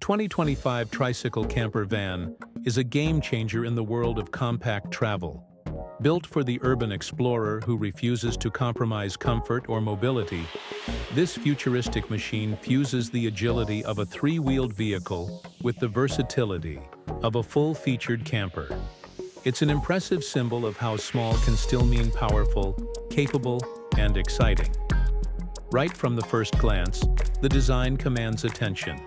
2025 Tricycle Camper van is a game-changer in the world of compact travel. Built for the urban explorer who refuses to compromise comfort or mobility, this futuristic machine fuses the agility of a three-wheeled vehicle with the versatility of a full-featured camper. It's an impressive symbol of how small can still mean powerful, capable, and exciting. Right from the first glance, the design commands attention.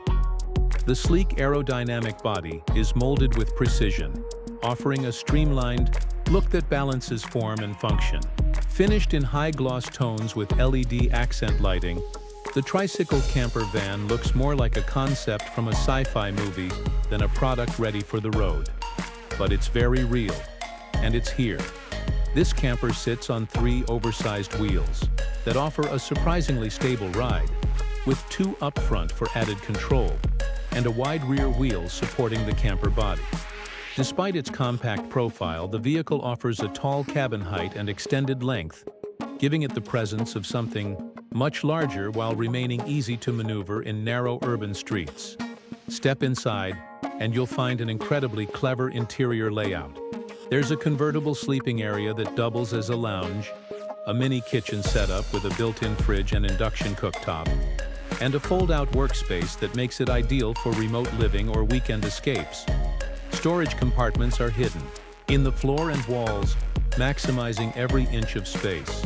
The sleek aerodynamic body is molded with precision, offering a streamlined look that balances form and function. Finished in high-gloss tones with LED accent lighting, the Tricycle Camper van looks more like a concept from a sci-fi movie than a product ready for the road. But it's very real, and it's here. This camper sits on three oversized wheels that offer a surprisingly stable ride, with two up front for added control and a wide rear wheel supporting the camper body. Despite its compact profile, the vehicle offers a tall cabin height and extended length, giving it the presence of something much larger while remaining easy to maneuver in narrow urban streets. Step inside, and you'll find an incredibly clever interior layout. There's a convertible sleeping area that doubles as a lounge, a mini kitchen setup with a built-in fridge and induction cooktop, and a fold-out workspace that makes it ideal for remote living or weekend escapes. Storage compartments are hidden in the floor and walls, maximizing every inch of space.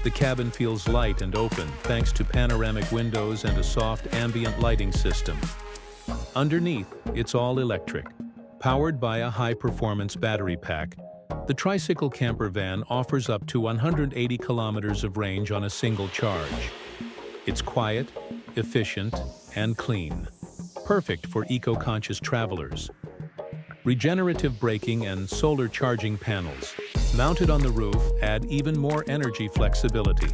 The cabin feels light and open thanks to panoramic windows and a soft ambient lighting system. Underneath, it's all electric. Powered by a high-performance battery pack, the Tricycle Camper van offers up to 180 kilometers of range on a single charge. It's quiet, efficient, and clean, perfect for eco-conscious travelers. Regenerative braking and solar charging panels mounted on the roof add even more energy flexibility,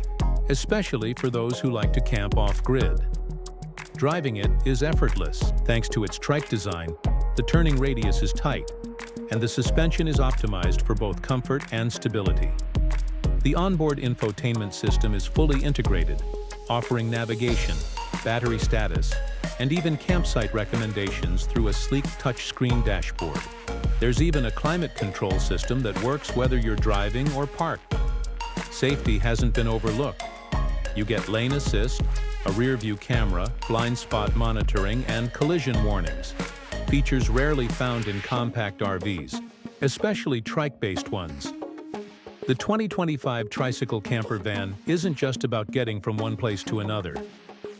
especially for those who like to camp off-grid. Driving it is effortless thanks to its trike design. The turning radius is tight, and the suspension is optimized for both comfort and stability. The onboard infotainment system is fully integrated, offering navigation, battery status, and even campsite recommendations through a sleek touchscreen dashboard. There's even a climate control system that works whether you're driving or parked. Safety hasn't been overlooked. You get lane assist, a rear-view camera, blind spot monitoring, and collision warnings. Features rarely found in compact RVs, especially trike-based ones. The 2025 Tricycle Camper van isn't just about getting from one place to another.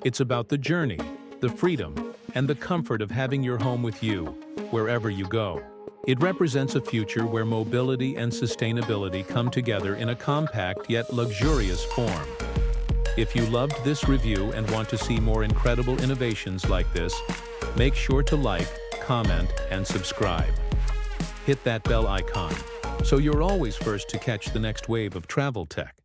It's about the journey, the freedom, and the comfort of having your home with you, wherever you go. It represents a future where mobility and sustainability come together in a compact yet luxurious form. If you loved this review and want to see more incredible innovations like this, make sure to like, comment, and subscribe. Hit that bell icon so you're always first to catch the next wave of travel tech.